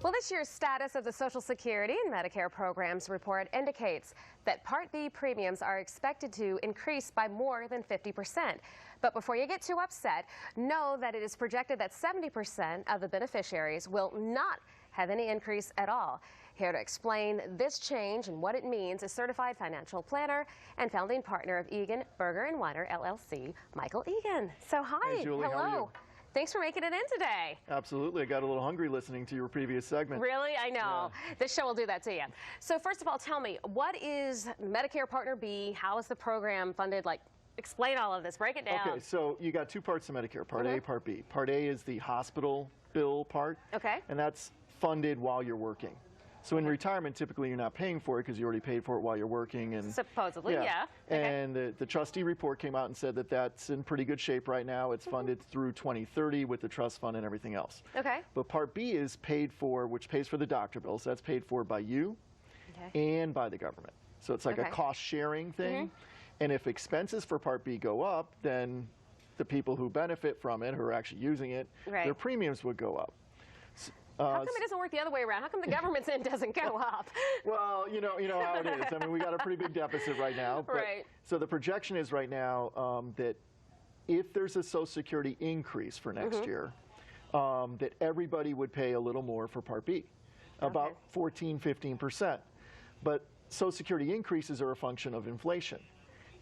Well, this year's status of the Social Security and Medicare programs report indicates that Part B premiums are expected to increase by more than 50%. But before you get too upset, know that it is projected that 70% of the beneficiaries will not have any increase at all. Here to explain this change and what it means is certified financial planner and founding partner of Egan, Berger & Weiner, LLC, Michael Egan. So hi. Hey, Julie, hello. how are you? Thanks for making it in today. Absolutely. I got a little hungry listening to your previous segment. Really? I know. Yeah. This show will do that to you. So first of all, tell me, what is Medicare Part B? How is the program funded? Explain all of this. Break it down. Okay, so you got two parts to Medicare, Part A, Part B. Part A is the hospital bill part. Okay. And that's funded while you're working. So in retirement, typically you're not paying for it because you already paid for it while you're working. And supposedly, yeah. Okay. And the trustee report came out and said that that's in pretty good shape right now. It's funded through 2030 with the trust fund and everything else. Okay. But Part B is paid for, which pays for the doctor bills. That's paid for by you and by the government. So it's like a cost-sharing thing. And if expenses for Part B go up, then the people who benefit from it, who are actually using it, their premiums would go up. How come it doesn't work the other way around? How come the government's end doesn't go up? Well, you know how it is. I mean, we got a pretty big deficit right now. But, so the projection is right now that if there's a Social Security increase for next year, that everybody would pay a little more for Part B, about 14, 15%. But Social Security increases are a function of inflation.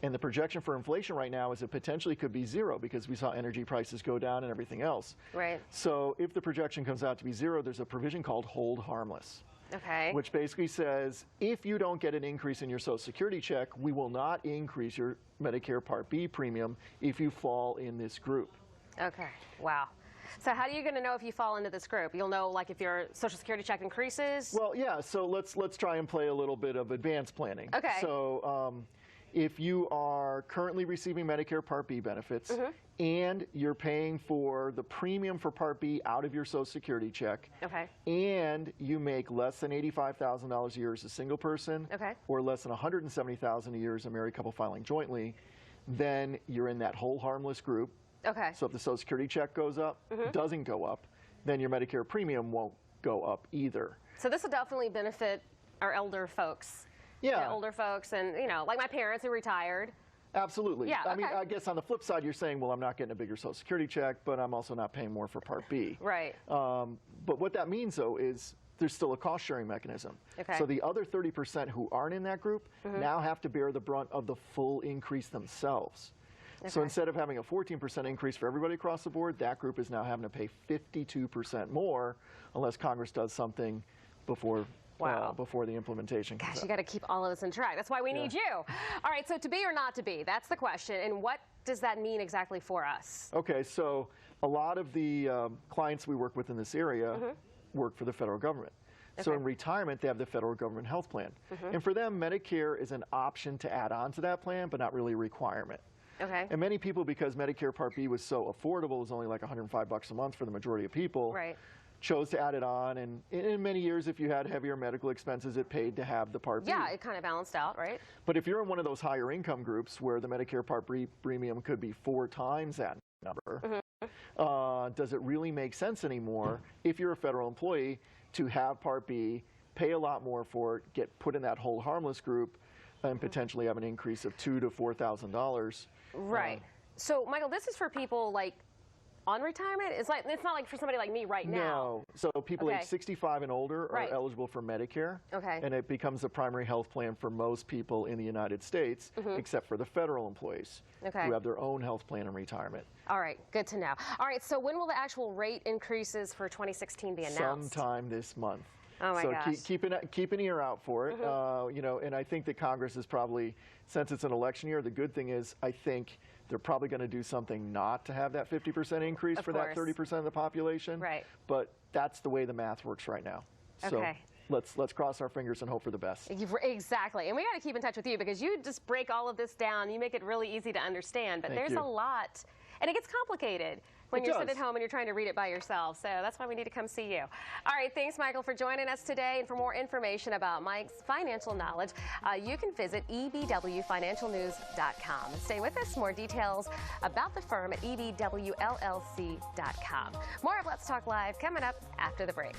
And the projection for inflation right now is it potentially could be zero because we saw energy prices go down and everything else. Right. So if the projection comes out to be zero, there's a provision called hold harmless. Okay. Which basically says if you don't get an increase in your Social Security check, we will not increase your Medicare Part B premium if you fall in this group. Okay. Wow. So how are you going to know if you fall into this group? You'll know if your Social Security check increases? Well, yeah. So let's try and play a little bit of advanced planning. Okay. So if you are currently receiving Medicare Part B benefits and you're paying for the premium for Part B out of your Social Security check, and you make less than $85,000 a year as a single person, or less than $170,000 a year as a married couple filing jointly, then you're in that whole harmless group. Okay. So if the Social Security check goes up, doesn't go up, then your Medicare premium won't go up either. So this will definitely benefit our elder folks. Yeah. Older folks and, like my parents who retired. Absolutely. Yeah, I mean, I guess on the flip side, you're saying, well, I'm not getting a bigger Social Security check, but I'm also not paying more for Part B. Right. But what that means, though, is there's still a cost-sharing mechanism. Okay. So the other 30% who aren't in that group now have to bear the brunt of the full increase themselves. Okay. So instead of having a 14% increase for everybody across the board, that group is now having to pay 52% more unless Congress does something before before the implementation comes out. You got to keep all of this in track. That's why we need you. All right, so to be or not to be, that's the question. And what does that mean exactly for us? Okay, so a lot of the clients we work with in this area work for the federal government. So in retirement, they have the federal government health plan. And for them, Medicare is an option to add on to that plan, but not really a requirement. Okay. And many people, because Medicare Part B was so affordable, it was only like $105 a month for the majority of people, chose to add it on, and in many years, if you had heavier medical expenses, it paid to have the Part B. Yeah, it kind of balanced out, right? But if you're in one of those higher income groups where the Medicare Part B premium could be 4 times that number, does it really make sense anymore if you're a federal employee to have Part B, pay a lot more for it, get put in that whole harmless group, and potentially have an increase of $2,000 to $4,000? Right. So, Michael, this is for people on retirement? It's not like for somebody like me right now. No. So people age 65 and older are eligible for Medicare. Okay. And it becomes a primary health plan for most people in the United States, except for the federal employees who have their own health plan in retirement. All right. Good to know. All right. So when will the actual rate increases for 2016 be announced? Sometime this month. Oh my gosh. Keep an ear out for it. And I think that Congress is probably, since it's an election year, the good thing is I think they're probably going to do something not to have that 50% increase for that 30% of the population. Right. But that's the way the math works right now. So let's cross our fingers and hope for the best. Exactly. And we got to keep in touch with you because you just break all of this down. You make it really easy to understand. But there's a lot. And it gets complicated when you're sitting at home and you're trying to read it by yourself. So that's why we need to come see you. All right, thanks, Michael, for joining us today. And for more information about Mike's financial knowledge, you can visit ebwfinancialnews.com. And stay with us. More details about the firm at ebwllc.com. More of Let's Talk Live coming up after the break.